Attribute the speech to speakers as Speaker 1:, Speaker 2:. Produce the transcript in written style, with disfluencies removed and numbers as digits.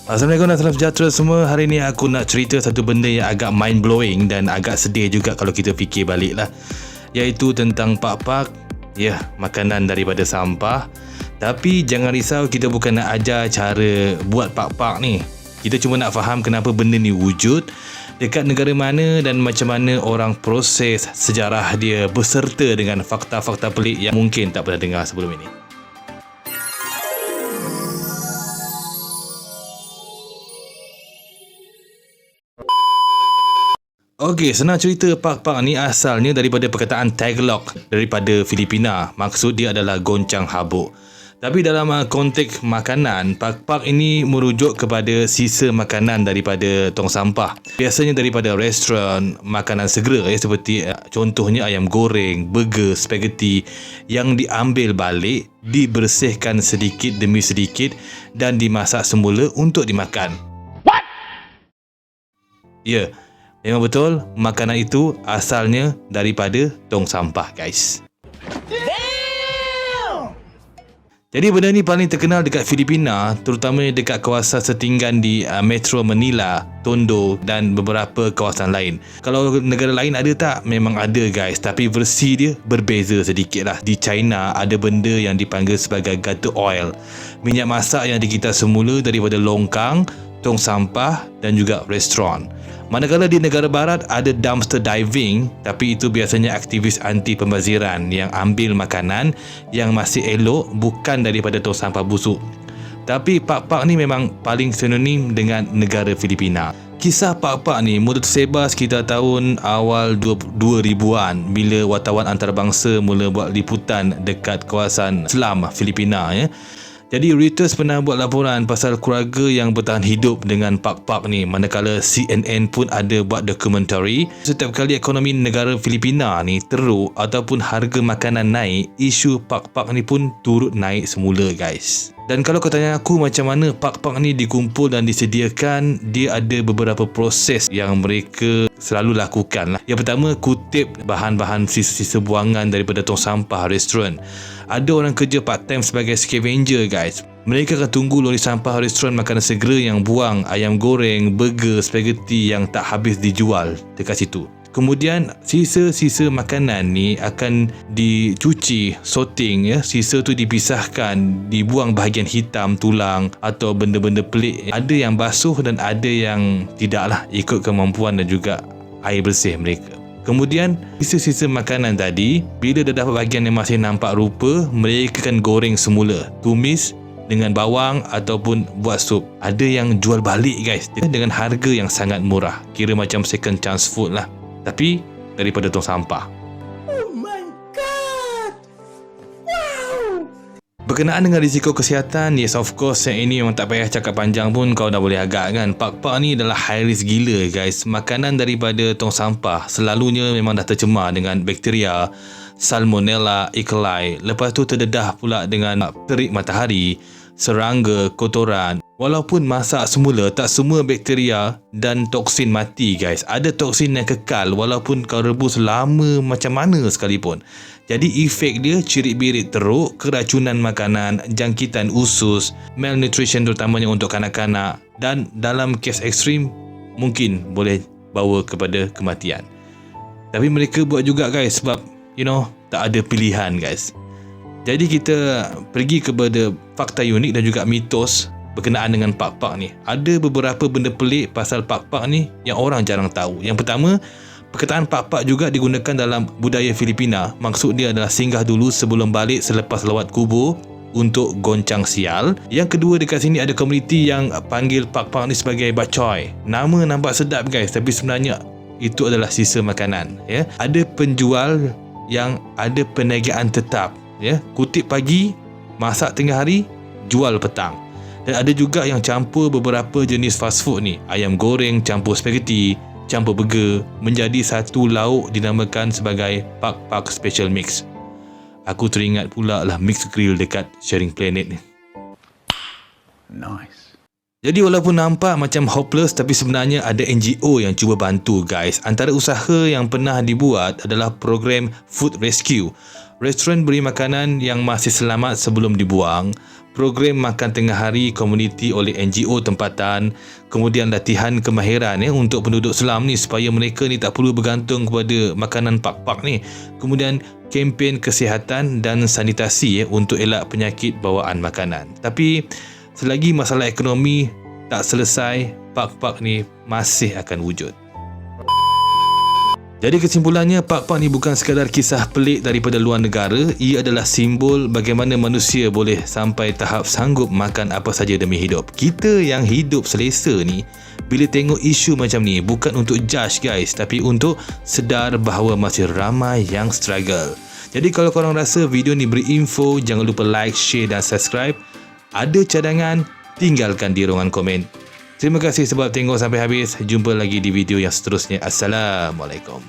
Speaker 1: Assalamualaikum dan salam sejahtera semua. Hari ni aku nak cerita satu benda yang agak mind blowing dan agak sedih juga kalau kita fikir balik lah, iaitu tentang pak-pak. Ya, makanan daripada sampah. Tapi jangan risau, kita bukan nak ajar cara buat pak-pak ni. Kita cuma nak faham kenapa benda ni wujud, dekat negara mana dan macam mana orang proses sejarah dia, beserta dengan fakta-fakta pelik yang mungkin tak pernah dengar sebelum ini. Okey, senang cerita, pak-pak ni asalnya daripada perkataan Tagalog daripada Filipina. Maksud dia adalah goncang habuk. Tapi dalam konteks makanan, pak-pak ini merujuk kepada sisa makanan daripada tong sampah. Biasanya daripada restoran makanan segera, seperti contohnya ayam goreng, burger, spaghetti yang diambil balik, dibersihkan sedikit demi sedikit dan dimasak semula untuk dimakan. What? Ya, memang betul, makanan itu asalnya daripada tong sampah, guys. Jadi benda ni paling terkenal dekat Filipina, terutama dekat kawasan setinggan di Metro Manila, Tondo dan beberapa kawasan lain. Kalau negara lain ada tak? Memang ada, guys, tapi versi dia berbeza sedikit lah. Di China ada benda yang dipanggil sebagai gutter oil, minyak masak yang digitar semula daripada longkang, tong sampah dan juga restoran. Manakala di negara barat ada dumpster diving, tapi itu biasanya aktivis anti pembaziran yang ambil makanan yang masih elok bukan daripada tong sampah busuk. Tapi pak-pak ni memang paling sinonim dengan negara Filipina. Kisah pak-pak ni mula tersebar sekitar tahun awal 2000-an bila wartawan antarabangsa mula buat liputan dekat kawasan Selam Filipina, ya. Jadi Reuters pernah buat laporan pasal keluarga yang bertahan hidup dengan pak-pak ni, manakala CNN pun ada buat dokumentari. Setiap kali ekonomi negara Filipina ni teruk ataupun harga makanan naik, isu pak-pak ni pun turut naik semula, guys. Dan kalau kau tanya aku macam mana pak-pak ni dikumpul dan disediakan, dia ada beberapa proses yang mereka selalu lakukan lah. Yang pertama, kutip bahan-bahan sisa-sisa buangan daripada tong sampah restoran. Ada orang kerja part time sebagai scavenger, guys. Mereka akan tunggu lori sampah restoran makanan segera yang buang ayam goreng, burger, spaghetti yang tak habis dijual dekat situ. Kemudian sisa-sisa makanan ni akan dicuci, sorting, ya. Sisa tu dipisahkan, dibuang bahagian hitam, tulang atau benda-benda pelik. Ada yang basuh dan ada yang tidak lah, ikut kemampuan dan juga air bersih mereka. Kemudian sisa-sisa makanan tadi, bila dah dapat bahagian yang masih nampak rupa, mereka akan goreng semula, tumis dengan bawang ataupun buat sup. Ada yang jual balik, guys, dengan harga yang sangat murah, kira macam second chance food lah, tapi daripada tong sampah. Oh my god, wow. Berkenaan dengan risiko kesihatan, yes, of course, yang ini memang tak payah cakap panjang pun kau dah boleh agak kan. Pak-pak ni adalah high risk gila, guys. Makanan daripada tong sampah selalunya memang dah tercemar dengan bakteria Salmonella, E. coli. Lepas tu terdedah pula dengan terik matahari, serangga, kotoran. Walaupun masak semula, tak semua bakteria dan toksin mati, guys. Ada toksin yang kekal walaupun kau rebus lama macam mana sekalipun. Jadi efek dia cirit-birit teruk, keracunan makanan, jangkitan usus, malnutrition terutamanya untuk kanak-kanak, dan dalam kes ekstrim mungkin boleh bawa kepada kematian. Tapi mereka buat juga, guys, sebab tak ada pilihan, guys. Jadi kita pergi kepada fakta unik dan juga mitos berkenaan dengan pak-pak ni. Ada beberapa benda pelik pasal pak-pak ni yang orang jarang tahu. Yang pertama, perkataan pak-pak juga digunakan dalam budaya Filipina. Maksud dia adalah singgah dulu sebelum balik selepas lawat kubur untuk goncang sial. Yang kedua, dekat sini ada komuniti yang panggil pak-pak ni sebagai bacoy. Nama nampak sedap, guys, tapi sebenarnya itu adalah sisa makanan, ya. Ada penjual yang ada perniagaan tetap, ya. Kutip pagi, masak tengah hari, jual petang. Dan ada juga yang campur beberapa jenis fast food ni, ayam goreng campur spaghetti, campur burger, menjadi satu lauk dinamakan sebagai pak-pak special mix. Aku teringat pula lah mix grill dekat Sharing Planet ni. Nice. Jadi walaupun nampak macam hopeless, tapi sebenarnya ada NGO yang cuba bantu, guys. Antara usaha yang pernah dibuat adalah program Food Rescue. Restoran beri makanan yang masih selamat sebelum dibuang. program makan tengah hari komuniti oleh NGO tempatan, kemudian latihan kemahiran untuk penduduk Selam ni supaya mereka ni tak perlu bergantung kepada makanan pak-pak ni. Kemudian kempen kesihatan dan sanitasi untuk elak penyakit bawaan makanan. Tapi selagi masalah ekonomi tak selesai, pak-pak ni masih akan wujud. Jadi kesimpulannya, pak-pak ni bukan sekadar kisah pelik daripada luar negara. Ia adalah simbol bagaimana manusia boleh sampai tahap sanggup makan apa saja demi hidup. Kita yang hidup selesa ni, bila tengok isu macam ni, bukan untuk judge guys, tapi untuk sedar bahawa masih ramai yang struggle. Jadi kalau korang rasa video ni berinfo, jangan lupa like, share dan subscribe. Ada cadangan, tinggalkan di ruangan komen. Terima kasih sebab tengok sampai habis. Jumpa lagi di video yang seterusnya. Assalamualaikum.